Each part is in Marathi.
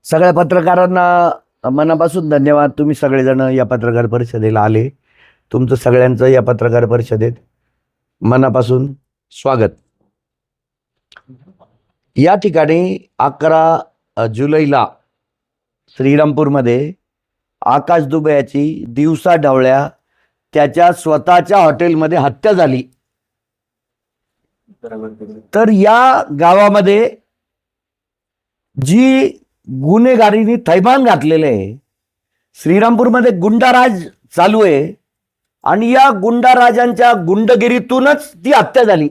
सगळ्या पत्रकारांना मनापासून धन्यवाद. तुम्ही सगळेजण या पत्रकार परिषदेला आले. तुमचं सगळ्यांचं या पत्रकार परिषदेत मनापासून स्वागत. या ठिकाणी 11 जुलैला श्रीरामपूरमध्ये आकाश दुबे याची दिवसा ढवळ्या त्याच्या स्वतःच्या हॉटेलमध्ये हत्या झाली. तर या गावामध्ये जी गुन्हेगारीने थैमान घातलेले आहे, श्रीरामपूरमध्ये गुंडाराज चालू आहे आणि या गुंडाराजांच्या गुंडगिरीतूनच ती हत्या झाली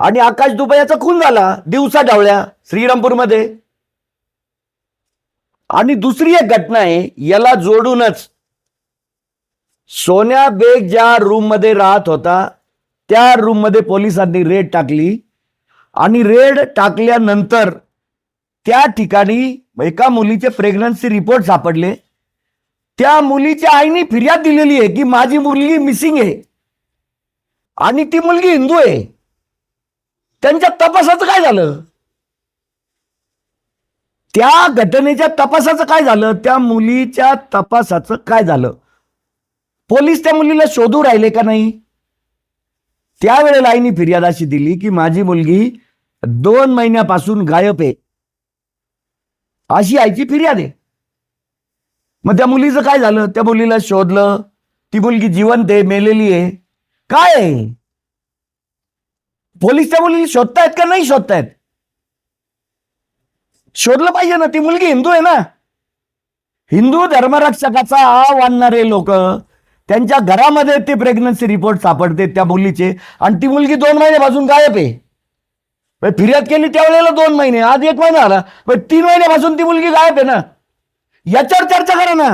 आणि आकाश दुबे याचा खून झाला दिवसा ढवळ्या श्रीरामपूरमध्ये. आणि दुसरी एक घटना आहे याला जोडूनच, सोन्या बेग ज्या रूम मध्ये राहत होता त्या रूम मध्ये पोलिसांनी रेड टाकली आणि रेड टाकल्यानंतर त्या ठिकाणी एका मुलीचे प्रेग्नन्सी रिपोर्ट सापडले. त्या मुलीच्या आईने फिर्याद दिलेली आहे की माझी मुलगी मिसिंग आहे आणि ती मुलगी हिंदू आहे. त्यांच्या तपासाचं काय झालं? त्या घटनेच्या तपासाचं काय झालं? त्या मुलीच्या तपासाचं काय झालं? पोलीस त्या मुलीला शोधू राहिले का नाही? त्यावेळेला आईने फिर्याद अशी दिली की माझी मुलगी 2 महिन्यापासून गायब आहे, अशी आईची फिर्याद आहे. मग त्या मुलीचं काय झालं? त्या मुलीला शोधलं, ती मुलगी जिवंत आहे, मेलेली आहे, काय आहे? पोलीस त्या मुलीला शोधतायत का नाही शोधतायत? शोधलं पाहिजे ना. ती मुलगी हिंदू आहे ना. हिंदू धर्मरक्षकाचा आव आणणारे लोक, त्यांच्या घरामध्ये ते प्रेग्नन्सी रिपोर्ट सापडते त्या मुलीचे आणि ती मुलगी 2 महिन्यापासून गायब आहे. फिर्याद केली त्यावेळेला 2 महिने, आज 1 महिना आला, 3 महिन्यापासून ती मुलगी गायब आहे ना. याच्यावर चर्चा करा ना.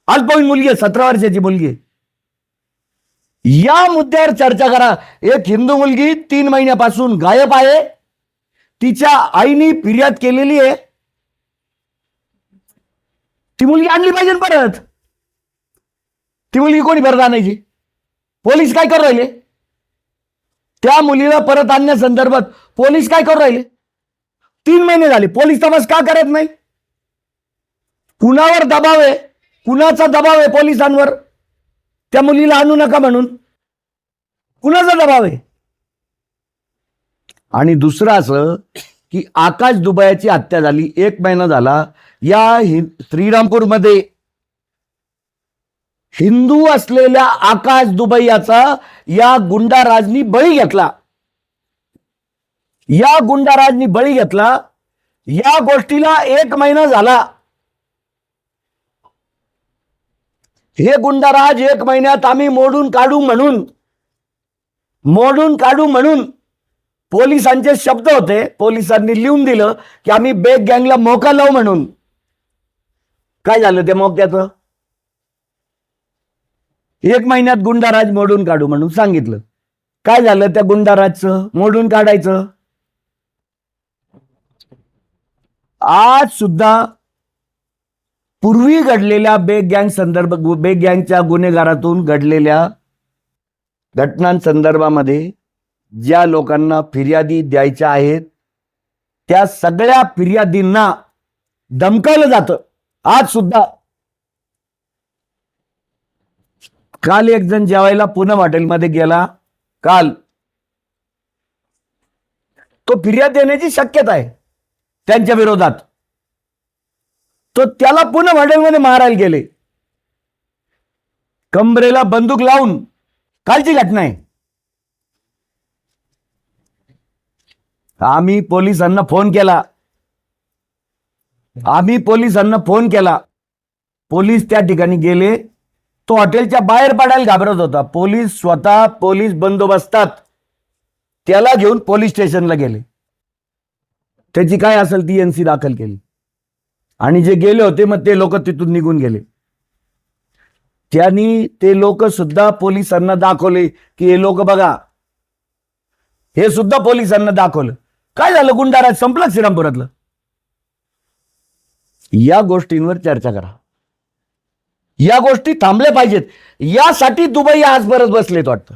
अल्पवयीन मुलगी आहे, 17 वर्षाची मुलगी आहे. या मुद्द्यावर चर्चा करा. एक हिंदू मुलगी 3 महिन्यापासून गायब आहे, तिच्या आईने फिर्याद केलेली आहे, ती मुलगी आणली पाहिजे परत. ती मुलगी कोणी परत आणायची? पोलीस काय करू राहिले? त्या मुलीला परत आणण्यासंदर्भात पोलीस काय करू राहिले? 3 महिने झाले, पोलीस तपास का करत नाही? कुणावर दबाव आहे? कुणाचा दबाव आहे पोलिसांवर? त्या मुलीला आणू नका म्हणून कुणाचा दबाव आहे? आणि दुसरं असं की आकाश दुबेची हत्या झाली, 1 महिना झाला. या श्रीरामपूरमध्ये हिंदू असलेल्या आकाश दुबे याचा या गुंडाराजनी बळी घेतला. या गुंडाराजनी बळी घेतला. या गोष्टीला 1 महिना झाला. हे गुंडाराज 1 महिन्यात आम्ही मोडून काढू म्हणून पोलिसांचे शब्द होते. पोलिसांनी लिहून दिलं की आम्ही बेग गँगला मोका लावू म्हणून. काय झालं त्या मोक्याचं? 1 महिन्यात गुंडाराज मोडून काढू म्हणून सांगितलं. काय झालं त्या गुंडाराजचं? मोडून काढायचं. आज सुद्धा पूर्वी घडलेल्या बेग गँगच्या गुन्हेगारातून घडलेल्या घटनांसंदर्भामध्ये ज्या लोकांना फिर्यादी द्यायच्या आहेत त्या सगळ्या फिर्यादींना धमकावलं जातं. आज सुद्धा काल एक जण जेवायला पूनम हॉटेलमध्ये गेला, काल तो फिर्याद देण्याची शक्यता आहे त्यांच्या विरोधात. तो त्याला पूनम हॉटेलमध्ये मारायला गेले, कंबरेला बंदूक लावून. कालची घटना आहे. आम्ही पोलिसांना फोन केला. पोलीस त्या ठिकाणी गेले. तो हॉटेलच्या बाहेर पडायला घाबरत होता. पोलीस बंदोबस्तात त्याला घेऊन पोलीस स्टेशनला गेले. त्याची काय असेल ती एनसी दाखल केली आणि जे गेले होते मग ते लोक तिथून निघून गेले. त्यांनी ते लोक सुद्धा पोलिसांना दाखवले की हे लोक बघा. हे सुद्धा पोलिसांना दाखवलं. काय झालं? गुंडाराज संपलं श्रीरामपुरातलं. या गोष्टींवर चर्चा करा. या गोष्टी थांबल्या पाहिजेत. यासाठी दुबई आज परत बसलेत वाटतं.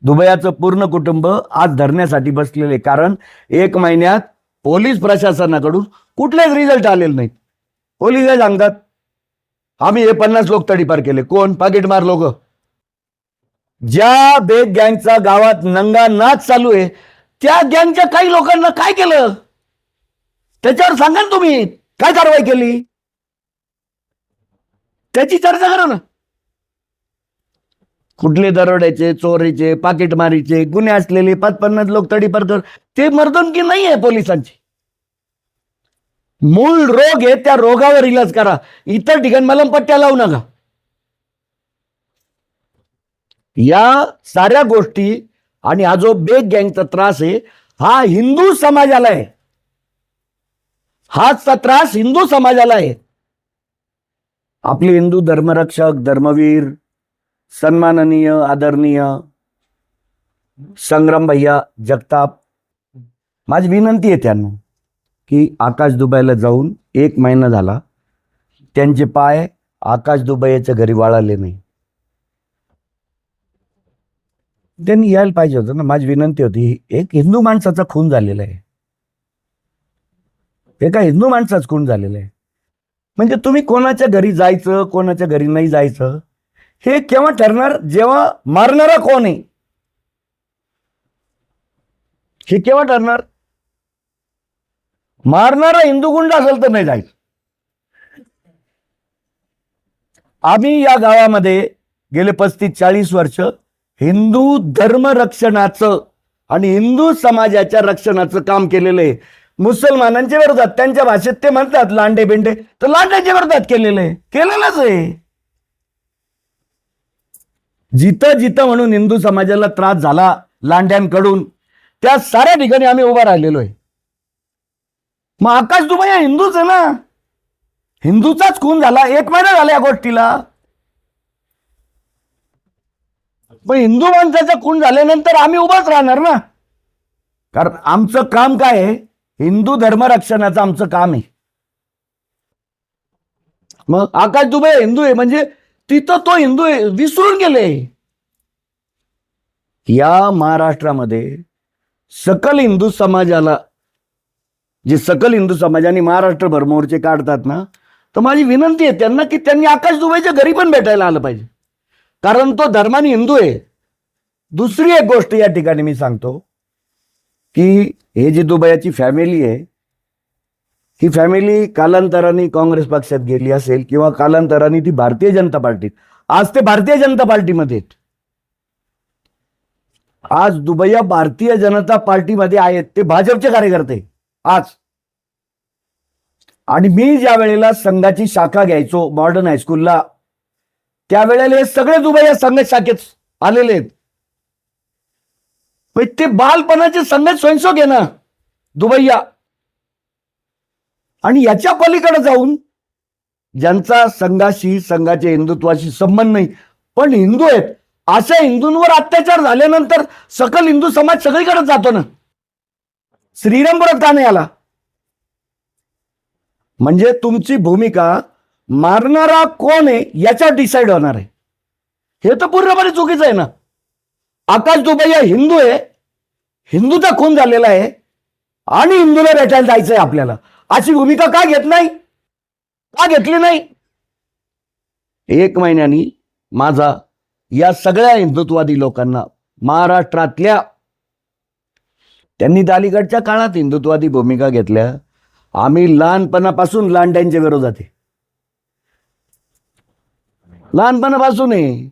दुबईचं पूर्ण कुटुंब आज धरण्यासाठी बसलेले, कारण 1 महिन्यात पोलीस प्रशासनाकडून कुठलेच रिझल्ट आलेले नाहीत. पोलीस काय सांगतात, आम्ही हे 50 लोक तडीपार केले. कोण? पाकिटमार लोक. ज्या बेग गँगचा गावात नंगा नाच चालू आहे त्या गँगच्या काही लोकांना काय केलं त्याच्यावर सांगा ना, तुम्ही काय कारवाई केली त्याची चर्चा करा ना. कुठले दरोड्याचे, चोरीचे, पाकिटमारीचे गुन्हे असलेले 50 लोक तडीपार कर, ते मर्दनकी नाही आहे पोलिसांची. मूळ रोग आहे, त्या रोगावर इलाज करा. इतर ठिकाणी मलमपट्ट्या लावू नका. या साऱ्या गोष्टी आणि हा जो बेग गँगचा त्रास आहे हा हिंदू समाजाला आहे. हाच त्रास हिंदू समाजाला आहे. आपले हिंदू धर्मरक्षक, धर्मवीर, सन्माननीय, आदरणीय संग्राम भैया जगताप, माझी विनंती आहे त्यांना की आकाश दुबईला जाऊन 1 महिना झाला, त्यांचे पाय आकाश दुबईच्या घरी वाळाले नाही. त्यांनी यायला पाहिजे होतं ना. माझी विनंती होती. एक हिंदू माणसाचा खून झालेला आहे, एका हिंदू माणसाचा खून झालेला आहे. म्हणजे तुम्ही कोणाच्या घरी जायचं, कोणाच्या घरी नाही जायचं हे केव्हा ठरणार? जेव्हा मारणारा कोण आहे हे केव्हा ठरणार? मारणारा हिंदू गुंड असेल तर नाही जायचं. आम्ही या गावामध्ये गेले 35-40 वर्ष हिंदू धर्म रक्षणाचं आणि हिंदू समाजाच्या रक्षणाचं काम केलेलं आहे. मुसलमानांच्या विरोधात, त्यांच्या भाषेत ते म्हणतात लांडे बेंडे, तर लांड्याच्या विरोधात केलेलं आहे, केलेलंच आहे. जिथं जिथं म्हणून हिंदू समाजाला त्रास झाला लांड्यांकडून त्या साऱ्या ठिकाणी आम्ही उभा राहिलेलो आहे. मग आकाश दुबई हा हिंदूच आहे ना, हिंदूचाच खून झाला. 1 महिना झाला या गोष्टीला. पण हिंदू माणसाचा खून झाल्यानंतर आम्ही उभाच राहणार ना, कारण आमचं काम काय आहे? हिंदू धर्म रक्षणाचं आमचं काम आहे. मग आकाश दुबे हिंदू आहे म्हणजे तिथं तो हिंदू आहे विसरून गेले. या महाराष्ट्रामध्ये सकल हिंदू समाजाला, जे सकल हिंदू समाजाने महाराष्ट्रभर मोर्चे काढतात ना, तर माझी विनंती आहे त्यांना की त्यांनी आकाश दुबईच्या घरी पण भेटायला आलं पाहिजे, कारण तो धर्माने हिंदू आहे. दुसरी एक गोष्ट या ठिकाणी मी सांगतो की हे जी दुबईची फॅमिली आहे, ही फॅमिली कालांतराने काँग्रेस पक्षात गेली असेल किंवा कालांतराने ती भारतीय जनता पार्टीत, आज ते भारतीय जनता पार्टीमध्ये आहेत. आज दुबई भारतीय जनता पार्टीमध्ये आहेत, ते भाजपचे कार्यकर्ते आज. आणि मी ज्या वेळेला संघाची शाखा घ्यायचो मॉडर्न हायस्कूलला, त्यावेळेला हे सगळे दुबई संघ शाखेत आलेले आहेत. ते बालपणाचे संघ स्वयंसेवक आहे ना दुबईया. आणि याच्या पलीकडे जाऊन ज्यांचा संघाशी, संघाच्या हिंदुत्वाशी संबंध नाही पण हिंदू आहेत, अशा हिंदूंवर अत्याचार झाल्यानंतर सकल हिंदू समाज सगळीकडे जातो ना. श्रीरामपुरात का नाही आला? म्हणजे तुमची भूमिका मारणारा कोण आहे याच्यावर डिसाईड होणार आहे. हे तर पूर्णपणे चुकीचं आहे ना. आकाश दुबई हिंदू आहे, हिंदूचा खून झालेला आहे आणि हिंदूला भेटायला जायचंय आपल्याला, अशी भूमिका का घेत नाही? का घेतली नाही? 1 महिन्यानी माझा या सगळ्या हिंदुत्ववादी लोकांना महाराष्ट्रातल्या, त्यांनी अलीकडच्या काळात हिंदुत्ववादी भूमिका घेतल्या. आम्ही लहानपणापासून लांड्यांच्या विरोधात आहे, लहानपणापासून आहे.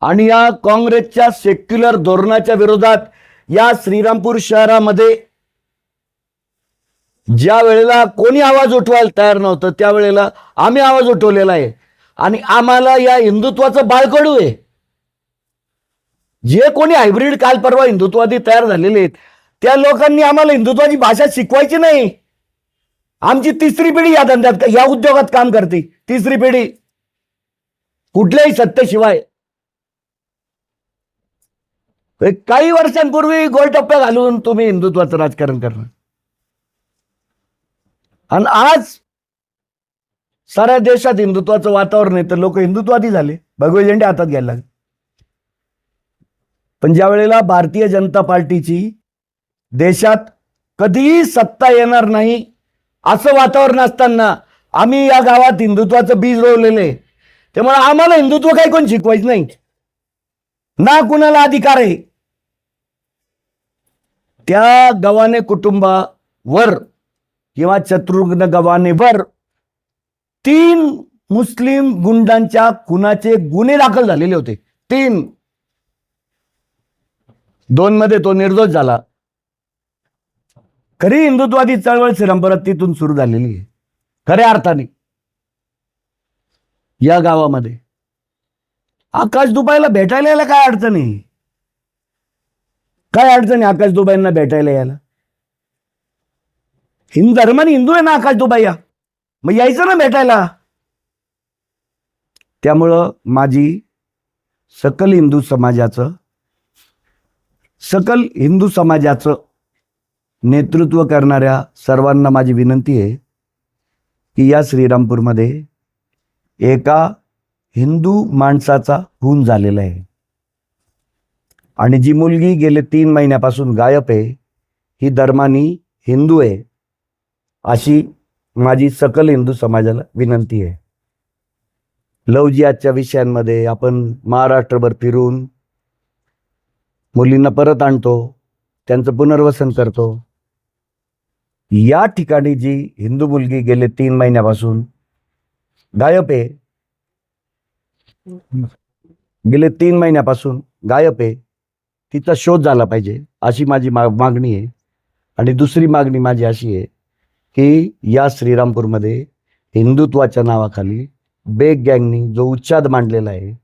आणि या काँग्रेसच्या सेक्युलर धोरणाच्या विरोधात या श्रीरामपूर शहरामध्ये ज्या वेळेला कोणी आवाज उठवायला तयार नव्हतं त्यावेळेला आम्ही आवाज उठवलेला आहे. आणि आम्हाला या हिंदुत्वाचं बाळकडू आहे. जे कोणी हायब्रिड काल परवा हिंदुत्ववादी तयार झालेले आहेत त्या लोकांनी आम्हाला हिंदुत्वाची भाषा शिकवायची नाही. आमची 3री पिढी या धंद्यात, या उद्योगात काम करते. 3री पिढी कुठल्याही सत्तेशिवाय. काही वर्षांपूर्वी गोलटप्प्या घालून तुम्ही हिंदुत्वाचं राजकारण करणार आणि आज साऱ्या देशात हिंदुत्वाचं वातावरण आहे तर लोक हिंदुत्ववादी झाले, भगवे झेंडे हातात घ्यायला लागले. पण ज्या वेळेला भारतीय जनता पार्टीची देशात कधीही सत्ता येणार नाही असं वातावरण असताना आम्ही या गावात हिंदुत्वाचं बीज रोवलेलं आहे. त्यामुळे आम्हाला हिंदुत्व काही कोण शिकवायचं नाही, ना कुणाला अधिकार आहे. त्या गव्हाणे कुटुंबावर किंवा शत्रुघ्न गव्हाणेवर 3 मुस्लिम गुंडांच्या खुनाचे गुन्हे दाखल झालेले होते. 3. 2 मध्ये तो निर्दोष झाला. खरी हिंदुत्वादी चळवळ श्रीरामपुरात तिथून सुरू झालेली आहे खऱ्या अर्थाने. या गावामध्ये आकाश दुबाईला भेटायला यायला काय अडचण आहे? काय अडचण आहे आकाश दुबाईंना भेटायला यायला? हिंदू धर्माने हिंदू आहे ना आकाश दुबाई, मग यायचं ना भेटायला. त्यामुळं माझी सकल हिंदू समाजाचं नेतृत्व करणाऱ्या सर्वांना माझी विनंती आहे की या श्रीरामपूरमध्ये एका हिंदू माणसाचा खून झालेला आहे आणि जी मुलगी गेले 3 महिन्यापासून गायब आहे ही धर्मानी हिंदू आहे, अशी माझी सकल हिंदू समाजाला विनंती आहे. लव जिहादच्या विषयांमध्ये आपण महाराष्ट्रभर फिरून मुलींना परत आणतो, त्यांचं पुनर्वसन करतो. या ठिकाणी जी हिंदू मुलगी गेले 3 महिन्यापासून गायब आहे, तिचा शोध झाला पाहिजे अशी माझी मागणी आहे. आणि दुसरी मागणी माझी अशी आहे की या श्रीरामपूरमध्ये हिंदुत्वाच्या नावाखाली बेग गँगनी जो उच्चाद मांडलेला आहे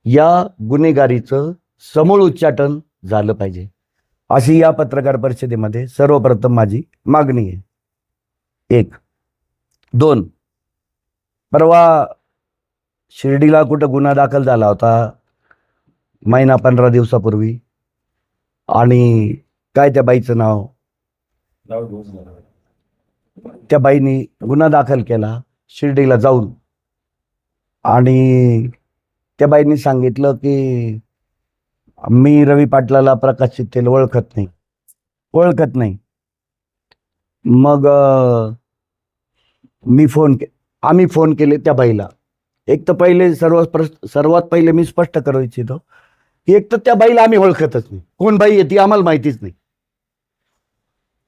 या गुन्हेगारीचं समूळ उच्चाटन झालं पाहिजे अशी या पत्रकार परिषदेमध्ये सर्वप्रथम माझी मागणी आहे. 1. 2. परवा शिर्डीला कुठं गुन्हा दाखल झाला होता 15 दिवसापूर्वी, आणि काय त्या बाईचं नाव, त्या बाईनी गुन्हा दाखल केला शिर्डीला जाऊन, आणि त्या बाईंनी सांगितलं की मी रवी पाटलाला, प्रकाश चित्तेला ओळखत नाही. मग आम्ही फोन केले त्या बाईला. एक तर पहिले सर्वात पहिले मी स्पष्ट करू इच्छितो की एक तर त्या बाईला आम्ही ओळखतच नाही. कोण बाई आहे ती आम्हाला माहितीच नाही.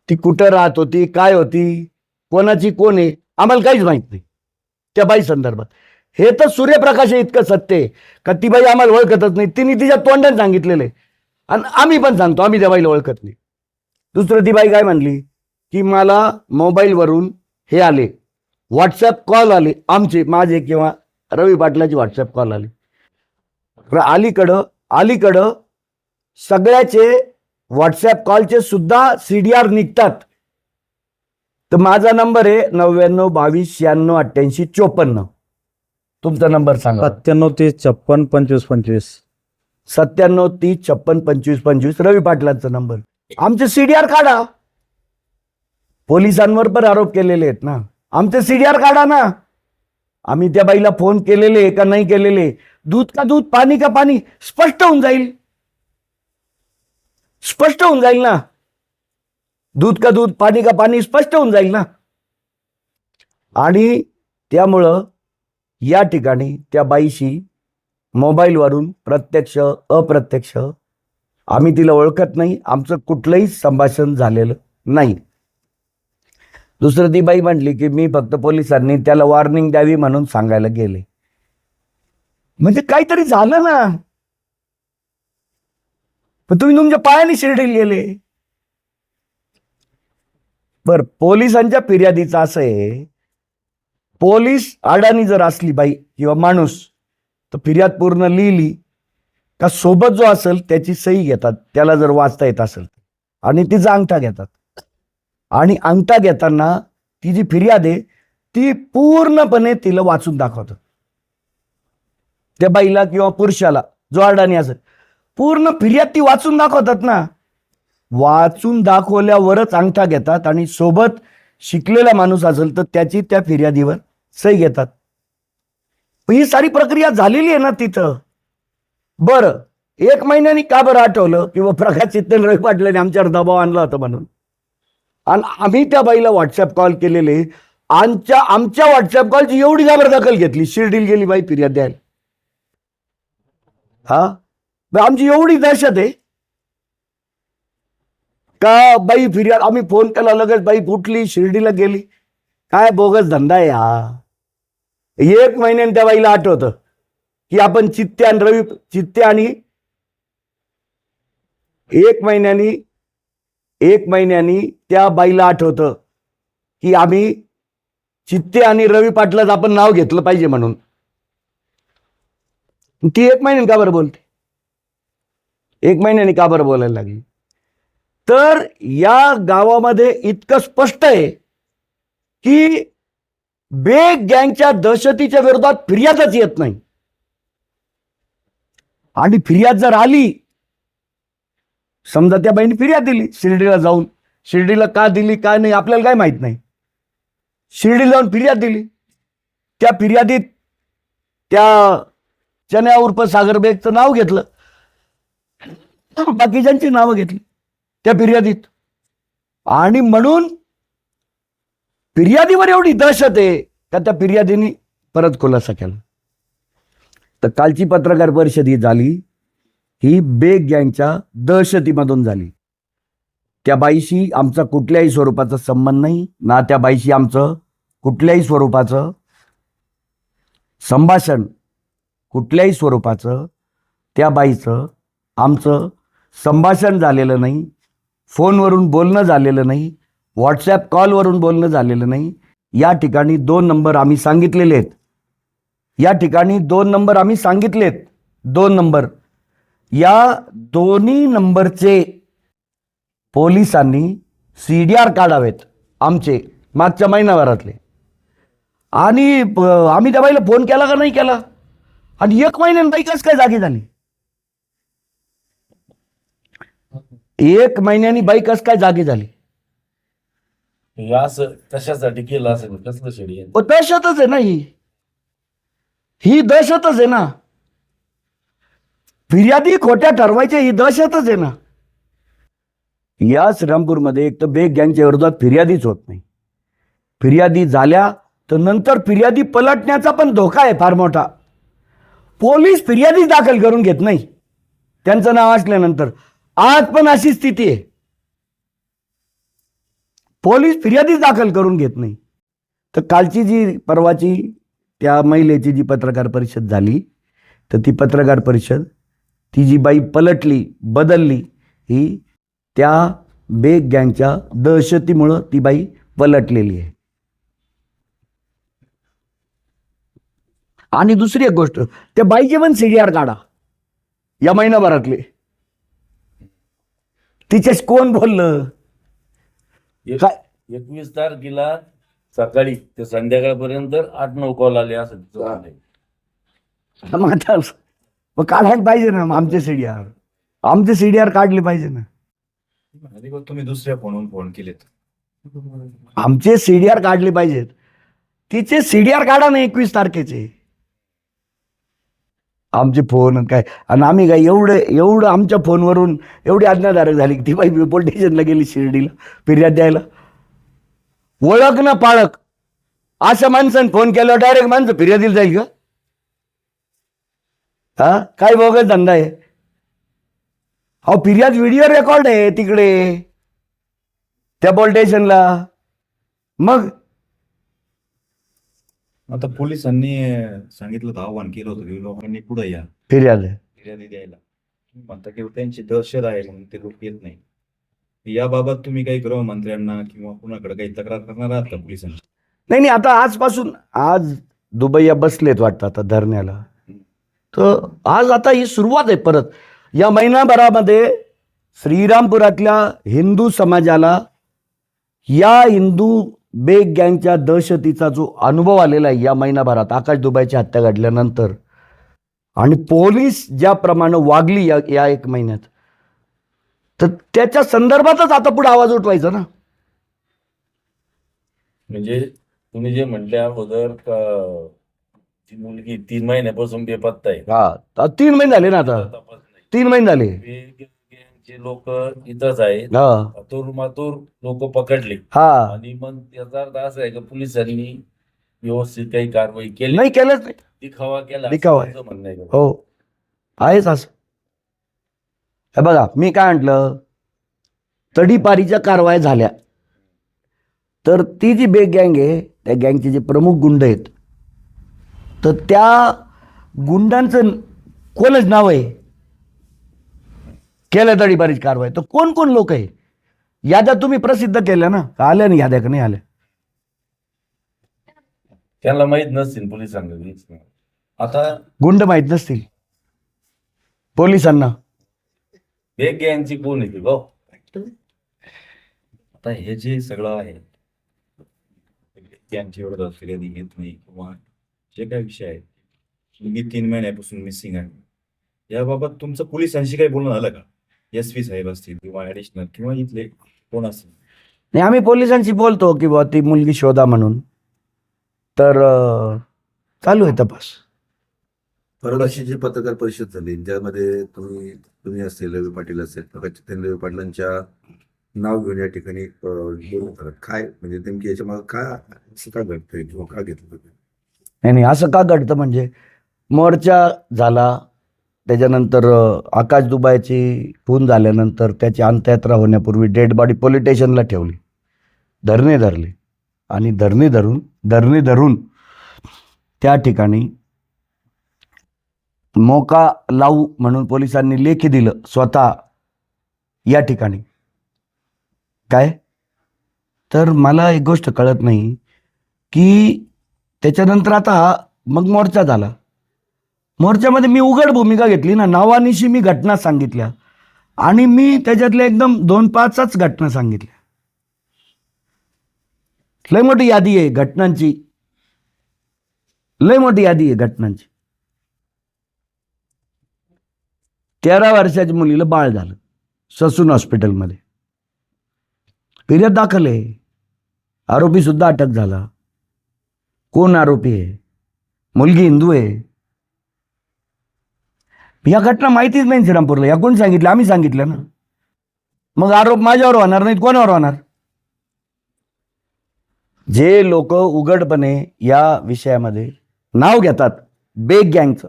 ती कुठं राहत होती, काय होती, कोणाची कोण आहे आम्हाला काहीच माहित नाही त्या बाई संदर्भात. हे तर सूर्यप्रकाश इतकं सत्य आहे का ती बाई आम्हाला ओळखतच नाही. तिने तिच्या तोंडाने सांगितलेलं आहे आणि आम्ही पण सांगतो आम्ही त्या बाईला ओळखत नाही. दुसरं ती बाई काय म्हणली की मला मोबाईलवरून हे आले, व्हॉट्सॲप कॉल आले, माझे किंवा रवी पाटलाची व्हॉट्सॲप कॉल आले. अलीकडं सगळ्याचे व्हॉट्सॲप कॉलचे सुद्धा CDR निघतात. तर माझा नंबर आहे 99 22 96 88 54. तुमचा नंबर सांगा. 97 30 56 25 25. 97 30 56 25 25 रवी पाटलांचा नंबर. आमचे CDR काढा. पोलिसांवर पण आरोप केलेले आहेत ना, आमचे CDR काढा ना. आम्ही त्या बाईला फोन केलेले का नाही केलेले, दूध का दूध पाणी का पाणी स्पष्ट होऊन जाईल ना. दूध का दूध पाणी का पाणी स्पष्ट होऊन जाईल ना. आणि त्यामुळं या ठिकाणी त्या बाईशी मोबाईलवरून प्रत्यक्ष अप्रत्यक्ष आम्ही तिला ओळखत नाही, आमचं कुठलंही संभाषण झालेलं नाही. दुसरं ती बाई म्हटली की मी फक्त पोलिसांनी त्याला वॉर्निंग द्यावी म्हणून सांगायला गेले. म्हणजे काहीतरी झालं ना, पण तुम्ही तुमच्या पायाने शिर्डीला गेले. बर, पोलिसांच्या फिर्यादीचं असं आहे, पोलीस अडाणी जर असली बाई किंवा माणूस तर फिर्याद पूर्ण लिहिली का सोबत जो असेल त्याची सही घेतात, त्याला जर वाचता येत असेल, आणि तिचा अंगठा घेतात. आणि अंगठा घेताना ती जी फिर्याद आहे ती पूर्णपणे तिला वाचून दाखवतात. त्या बाईला किंवा पुरुषाला जो अडाणी असेल पूर्ण फिर्याद ती वाचून दाखवतात ना. वाचून दाखवल्यावरच अंगठा घेतात आणि सोबत शिकलेला माणूस असेल तर त्याची त्या फिर्यादीवर सही घेतात. ही सारी प्रक्रिया झालेली आहे ना तिथं. बरं, 1 महिन्यानी का बरं आठवलं किंवा प्रकाश चित्तेल रवी पाटलांनी आमच्यावर दबाव आणला होता म्हणून? आणि आम्ही त्या बाईला व्हॉट्सअप कॉल केलेले. आमच्या व्हॉट्सअप कॉलची एवढी दखल घेतली. शिर्डीला गेली बाई फिर्याद द्यायला. हा, आमची एवढी दहशत आहे का बाई फिर्याद. आम्ही फोन केला लगेच बाई उठली शिर्डीला गेली. काय बोगस धंदा आहे हा. 1 महिन्याने त्या बाईला आठवतं की आपण चित्ते आणि 1 महिन्यानी त्या बाईला आठवतं की आम्ही चित्ते आणि रवी पाटलाच आपण नाव घेतलं पाहिजे म्हणून. ती 1 महिन्याने का बरं बोलते? 1 महिन्याने का बरं बोलायला लागली? तर या गावामध्ये इतकं स्पष्ट आहे की बेग गँगच्या दहशतीच्या विरोधात फिर्यादच येत नाही. आणि फिर्याद जर आली, समजा त्या बाईने फिर्याद दिली शिर्डीला जाऊन, शिर्डीला का दिली काय नाही आपल्याला काय माहित नाही, शिर्डीला जाऊन फिर्याद दिली. त्या फिर्यादीत त्या चन्या उर्फ सागर बेगचं नाव घेतलं, बाकीच्यांची नावं घेतली त्या फिर्यादीत. आणि म्हणून फिर्यादीवर एवढी दहशत आहे का त्या फिर्यादीने परत खुलासा केला. तर कालची पत्रकार परिषद ही झाली ही बेग गँगच्या दहशतीमधून झाली. त्या बाईशी आमचा कुठल्याही स्वरूपाचा संबंध नाही, ना त्या बाईशी आमचं कुठल्याही स्वरूपाचं संभाषण, कुठल्याही स्वरूपाचं त्या बाईचं आमचं संभाषण झालेलं नाही, फोनवरून बोलणं झालेलं नाही, व्हॉट्सॲप कॉलवरून बोलणं झालेलं नाही. या ठिकाणी 2 नंबर आम्ही सांगितलेले आहेत. या ठिकाणी 2 नंबर आम्ही सांगितलेत. 2 नंबर, या दोन्ही नंबरचे पोलिसांनी CDR काढावेत आमचे मागच्या महिनाभरातले. आणि आम्ही त्या बाईला फोन केला का नाही केला. आणि 1 महिन्याने बाई कसं काय जागी झाली? 1 महिन्यानी बाई कसं काय जागी झाली? असं कशासाठी केलं असेल? कसलं शेडी? दहशतच आहे ना ही दहशतच आहे ना. फिर्यादी खोट्या ठरवायच्या ही दहशतच आहे ना. या श्रीरामपूरमध्ये एक तर बेग गँगच्या विरोधात फिर्यादीच होत नाही. फिर्यादी झाल्या तर नंतर फिर्यादी पलटण्याचा पण धोका आहे फार मोठा. पोलीस फिर्यादी दाखल करून घेत नाही त्यांचं नाव असल्यानंतर. आज पण अशी स्थिती आहे, पोलीस फिर्यादी दाखल करून घेत नाही. तर कालची जी परवाची त्या महिलेची जी पत्रकार परिषद झाली, तर ती पत्रकार परिषद ती जी बाई पलटली बदलली ही त्या बेग गँगच्या दहशतीमुळं ती बाई पलटलेली आहे. आणि दुसरी एक गोष्ट, त्या बाईचे पण CDR काढा या महिनाभरातले. तिच्याशी कोण बोललं काय? 21 तारखेला सकाळी ते संध्याकाळपर्यंत 8-9 कॉल आले असं तिचं म्हणणं आहे. मग आता मग काढायला पाहिजे ना. मग आमचे CDR काढले पाहिजे ना. तुम्ही दुसऱ्या फोनवरून फोन केलेत. आमचे CDR काढले पाहिजेत. तिचे CDR काढा ना 21 तारखेचे. आमचे फोन काय, आणि आम्ही काय एवढं आमच्या फोनवरून एवढी आज्ञाधारक झाली की ती बाई पोलीस स्टेशनला गेली शिर्डीला फिर्याद द्यायला. ओळख ना पाळक अशा माणसाने फोन केला डायरेक्ट माणसं फिर्यादीला जाईल का? हा, काय बोगस धंदा आहे? अहो, फिर्याद व्हिडिओ रेकॉर्ड आहे तिकडे त्या पोलीस स्टेशनला. मग आता पोलिसांनी सांगितलं होतं, आव्हान केलं होतं की लोकांनी पुढे या फिर्याद फिर्यादी द्यायला. म्हणता की त्यांची दहशत आहे म्हणून ते लोक येत नाही. याबाबत तुम्ही काही गृहमंत्र्यांना किंवा कुणाकडे काही तक्रार करणार आहात का पोलिसांची? नाही, आता आजपासून आज दुबईया बसलेत वाटतं आता धरण्याला. तर आज आता ही सुरुवात आहे परत. या महिनाभरामध्ये श्रीरामपुरातल्या हिंदू समाजाला या हिंदू बेग गँगच्या दहशतीचा जो अनुभव आलेला आहे या महिनाभरात आकाश दुबईची हत्या घडल्यानंतर, आणि पोलीस ज्याप्रमाणे वागली या 1 महिन्यात, तर त्याच्या संदर्भातच आता पुढे आवाज उठवायचा ना. म्हणजे तुम्ही जे म्हटले अगोदर का ती मुलगी 3 महिन्यापासून बेपत्ता आहे. हा, 3 महिने झाले ना आता. तपास नाही. 3 महिने झाले. लोक इथंच आहेत, हा अतूर मातूर लोक पकडले हा आणि मग त्याचा अर्थ असा आहे का पोलिसांनी व्यवस्थित काही कारवाई केली, नाही केलंच नाही. दिखावा केला, असं दिखावा आहे. तुमचं म्हणणं आहे का? हो आहेच असं. हे बघा मी काय म्हटलं, तडीपारीच्या कारवाया झाल्या तर ती जी बेग गँग आहे त्या गँगचे जे प्रमुख गुंड आहेत तर त्या गुंडांचं कोणच नाव आहे केलं तडीपारीची कारवाई, तर कोण कोण लोक आहे याद्या तुम्ही प्रसिद्ध केल्या ना, आल्या नाही याद्या का नाही आल्या? त्यांना माहित नसतील पोलिसांना वीज. आता गुंड माहीत नसतील पोलिसांना. बेग गँगची कोण येते भाऊ? आता हे जे सगळं आहे त्यांची एवढं फिर्यादी घेत नाही किंवा जे काही विषय आहे, मुलगी 3 महिन्यापासून मिसिंग आहे, याबाबत तुमचं पोलिसांशी काही बोलणं झालं का? SV साहेब असतील किंवा ऍडिशनल किंवा इथले कोण असतील? नाही आम्ही पोलिसांशी बोलतो की बुवा ती मुलगी शोधा म्हणून, तर चालू आहे तपास. परवा अशी जी पत्रकार परिषद झाली ज्यामध्ये तुम्ही असतील, रवी पाटील असेल, प्रकाश चंद्र पाटलांच्या नाव घेऊन या ठिकाणी बोलत आहात. काय म्हणजे नेमकी याच्यामागे काय असं का घडतंय किंवा का घेतलं? नाही नाही असं का घडतं म्हणजे मोर्चा झाला त्याच्यानंतर आकाश दुबायची खून झाल्यानंतर त्याची अंत्ययात्रा होण्यापूर्वी डेड बॉडी पोलीस स्टेशनला ठेवली, धरणे धरले आणि धरणे धरून त्या ठिकाणी मोका लावू म्हणून पोलिसांनी लेखी दिलं स्वतः या ठिकाणी. काय तर मला एक गोष्ट कळत नाही की त्याच्यानंतर आता मग मोर्चा झाला, मोर्चामध्ये मी उघड भूमिका घेतली ना, नावानिशी मी घटना सांगितल्या आणि मी त्याच्यातल्या एकदम 2-5च घटना सांगितल्या. लय मोठी यादी आहे घटनांची, लय मोठी यादी आहे घटनांची. 13 वर्षाच्या मुलीला बाळ झालं ससून हॉस्पिटलमध्ये, फिर्याद दाखल आहे, आरोपी सुद्धा अटक झाला. कोण आरोपी आहे? मुलगी हिंदू आहे. या घटना माहितीच नाही श्रीरामपूरला, या कोण सांगितलं? आम्ही सांगितलं ना. मग आरोप माझ्यावर होणार नाहीत, कोणावर होणार? जे लोक उघडपणे या विषयामध्ये नाव घेतात बेग गँगचं,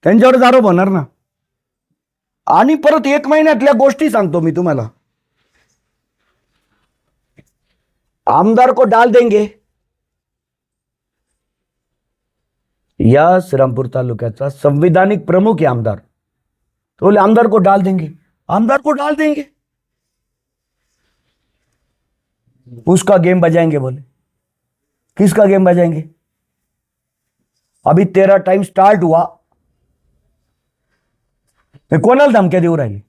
त्यांच्यावरच आरोप होणार ना. आणि परत 1 महिन्यातल्या गोष्टी सांगतो मी तुम्हाला. आमदार को डाल देंगे, या श्रीरामपूर तालुक्याचा संविधानिक प्रमुख आहे आमदार, तो बोले आमदार को डाल देंगे, आमदार को डाल देंगे, उसका गेम बजाएंगे. बोले किसका गेम बजाएंगे? अभी 13 टाइम स्टार्ट हुआ, हे कोणाला धमक्या देऊ राहिले?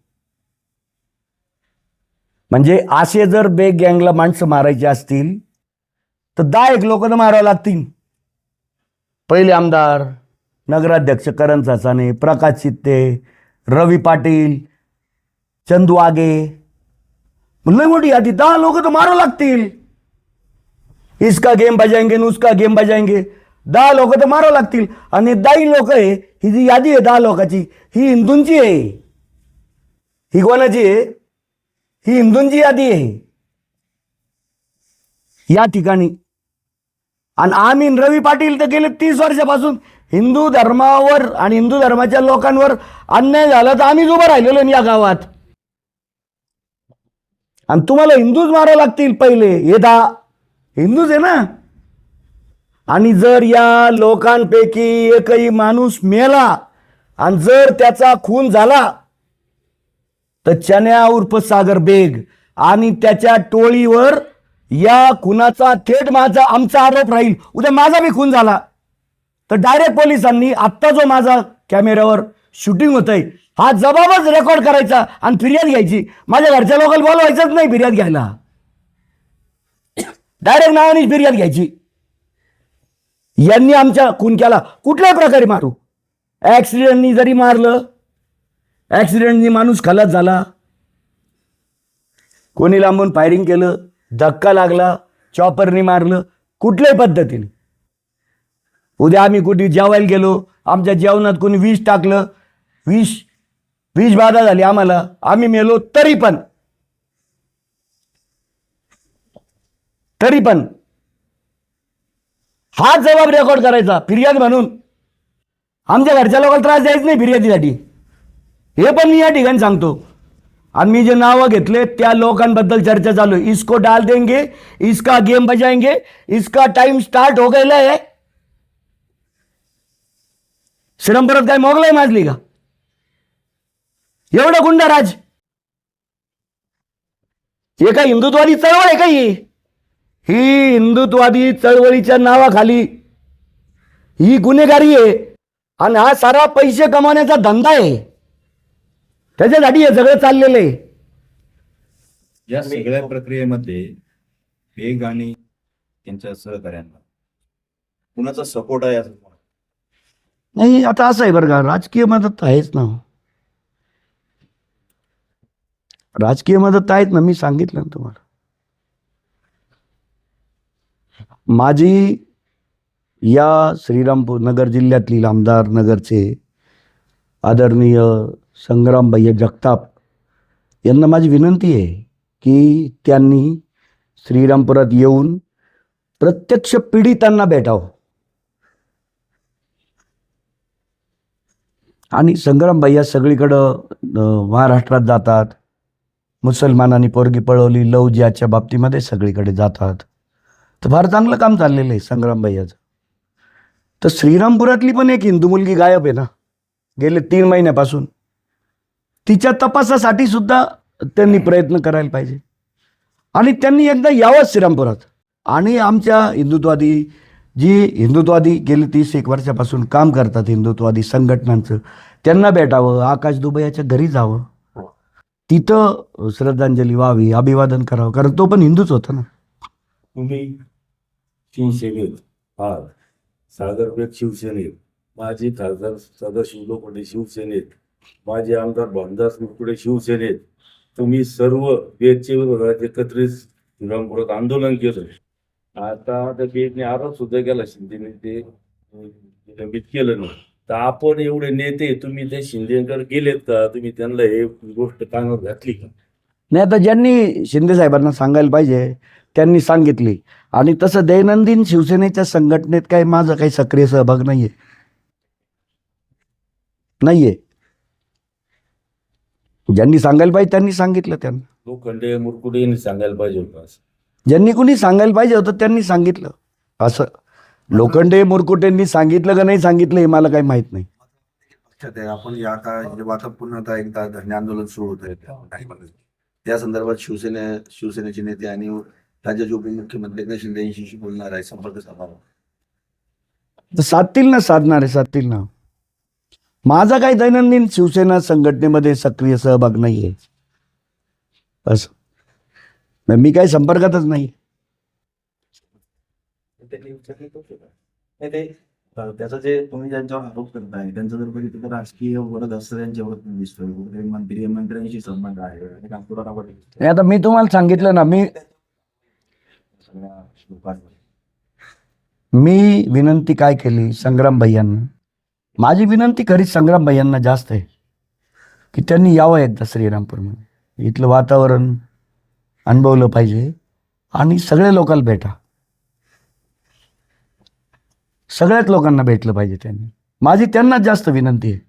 म्हणजे असे जर बेग गँगला माणसं मारायची असतील तर 10 लोक तर मारावं लागतील. पहिले आमदार, नगराध्यक्ष करण सासाने, प्रकाश चित्ते, रवी पाटील, चंदू आगे, लय मोठी यादी, 10 लोक तर मारावं लागतील. इसका गेम बजाएंगे उसका गेम बजाएंगे, 10 लोक तर मारावं लागतील. आणि 10 लोक आहे, ही जी यादी आहे 10 लोकांची, ही हिंदूंची आहे. ही कोणाची आहे? ही हिंदूंची यादी आहे या ठिकाणी. आणि आम्ही रवी पाटील तर गेले 30 वर्षापासून हिंदू धर्मावर आणि हिंदू धर्माच्या लोकांवर अन्याय झाला तर आम्हीच उभं राहिलेलो या गावात. आणि तुम्हाला हिंदूच मारावं लागतील पहिले, हे 10 हिंदूच आहे ना. आणि जर या लोकांपैकी एकही माणूस मेला आणि जर त्याचा खून झाला तर चन्या उर्फ सागर बेग आणि त्याच्या टोळीवर या खुनाचा थेट आमचा आरोप राहील. उद्या माझा बी खून झाला तर डायरेक्ट पोलिसांनी आत्ता जो माझा कॅमेऱ्यावर शूटिंग होतंय हा जबाबच रेकॉर्ड करायचा आणि फिर्याद घ्यायची. माझ्या घरच्या लोकांना बोलवायचंच नाही फिर्याद घ्यायला, डायरेक्ट नावाने फिर्याद घ्यायची. यांनी आमच्या खून केला, कुठल्याही प्रकारे मारू, ऍक्सिडेंटनी जरी मारलं, ऍक्सिडेंटनी माणूस खलास झाला, कोणी लांबून फायरिंग केलं, धक्का लागला, चॉपरनी मारलं, कुठल्याही पद्धतीने. उद्या आम्ही कुठे जेवायला गेलो, आमच्या जेवणात कोणी विष टाकलं, विष विषबाधा झाली आम्हाला, आम्ही मेलो तरी पण हा जबाब रेकॉर्ड करायचा फिर्याद म्हणून. आमच्या घरच्या लोकांना त्रास द्यायचा नाही फिर्यादीसाठी, हे पण मी या ठिकाणी सांगतो. आणि मी जे नावं घेतले त्या लोकांबद्दल चर्चा चालू आहे. इसको डाल देंगे, इसका गेम बजाएंगे, इसका टाइम स्टार्ट हो गया है. श्रीरामपुरात काय मोगलाई माजली का? एवढं गुंडाराज. हे काय हिंदुत्ववादी चळवळ आहे का ही हिंदुत्ववादी चळवळीच्या नावाखाली ही गुन्हेगारी आहे. आणि हा सारा पैसे कमावण्याचा धंदा आहे, त्याच्यासाठी हे सगळं चाललेलं आहे. या सगळ्या प्रक्रियेमध्ये बेग आणि त्यांच्या सहकार्यांना कुणाचा सपोर्ट आहे असं तुम्हाला? नाही, आता असं आहे बरं का, राजकीय मदत आहेच ना, राजकीय मदत आहेत ना. मी सांगितलं ना तुम्हाला, माझी या श्रीरामपूर नगर जिल्ह्यातील आमदार नगरचे आदरणीय संग्राम भैया जगताप यांना माझी विनंती आहे की त्यांनी श्रीरामपुरात येऊन प्रत्यक्ष पीडितांना भेटावं. आणि संग्राम भैया सगळीकडं महाराष्ट्रात जातात, मुसलमानांनी पोरगी पळवली लव जिहादच्या बाबतीमध्ये सगळीकडे जातात. तर फार चांगलं काम चाललेलं आहे संग्राम भैयाचं. तर श्रीरामपुरातली पण एक हिंदू मुलगी गायब आहे ना गेले 3 महिन्यापासून. तिच्या तपासासाठी सुद्धा त्यांनी प्रयत्न करायला पाहिजे. आणि त्यांनी एकदा यावं श्रीरामपुरात. आणि आमच्या हिंदुत्ववादी गेली 30-1 वर्षापासून काम करतात हिंदुत्ववादी संघटनांचं, त्यांना भेटावं, आकाश दुबईच्या घरी जावं, तिथं श्रद्धांजली व्हावी, अभिवादन करावं, कारण तो पण हिंदूच होता ना. तुम्ही शिवसेनेत आहात, सागरपेठ शिवसेनेत, माजी खासदार सदाशिव लोखंडे शिवसेनेत, माजी आमदार भामदास मुरकुडे शिवसेनेत, तुम्ही सर्व बेदच्या विरोधात एकत्रित श्रीरामपुरात आंदोलन केलं. आता त्या बेदने आरोप सुद्धा केला शिंदेने ते निलंबित केलं नाही. तर आपण एवढे नेते तुम्ही ते शिंदेकडे गेलेत का? तुम्ही त्यांना हे गोष्ट कानावर घातली का? नाही, आता ज्यांनी शिंदे साहेबांना सांगायला पाहिजे त्यांनी सांगितली. आणि तसं दैनंदिन शिवसेनेच्या संघटनेत काही माझा काही सक्रिय सहभाग नाहीये. ज्यांनी सांगायला पाहिजे त्यांनी सांगितलं. त्यांना लोखंडे मुरकुडे यांनी सांगायला पाहिजे होतं असं. ज्यांनी कुणी सांगायला पाहिजे होतं त्यांनी सांगितलं. असं लोखंडे मुरकुटेंनी सांगितलं का नाही सांगितलं हे मला काही माहित नाही. लक्षात आहे आपण या आता जेव्हा आता पुन्हा आता एकदा धरणे आंदोलन सुरू होत आहे त्या संदर्भात शिवसेनेचे नेते आणि राज्याचे उपमुख्यमंत्री एकनाथ शिंदे यांच्याशी बोलणार आहे, संपर्क साधणार. तर साधतील ना. माझा काही दैनंदिन शिवसेना संघटनेमध्ये सक्रिय सहभाग नाहीये. असं मी काही संपर्कातच नाही. त्याचं जे तुम्ही ज्यांच्यावर आरोप करताय त्यांचं जर बघितलं तर राजकीय वरद असं त्यांच्यावर दिसतोय, मंत्र्यांशी संबंध आहे आणि नागपुरावर आणि आता मी तुम्हाला सांगितलं ना, सगळ्या लोकांवर. मी विनंती काय केली संग्राम भैयांना. माझी विनंती खरीच संग्राम भैयांना जास्त आहे की त्यांनी यावं एकदा श्रीरामपूरमध्ये, इथलं वातावरण अनुभवलं पाहिजे आणि सगळ्या लोकांना भेटा, सगळ्याच लोकांना भेटलं पाहिजे त्यांनी. माझी त्यांनाच जास्त विनंती आहे.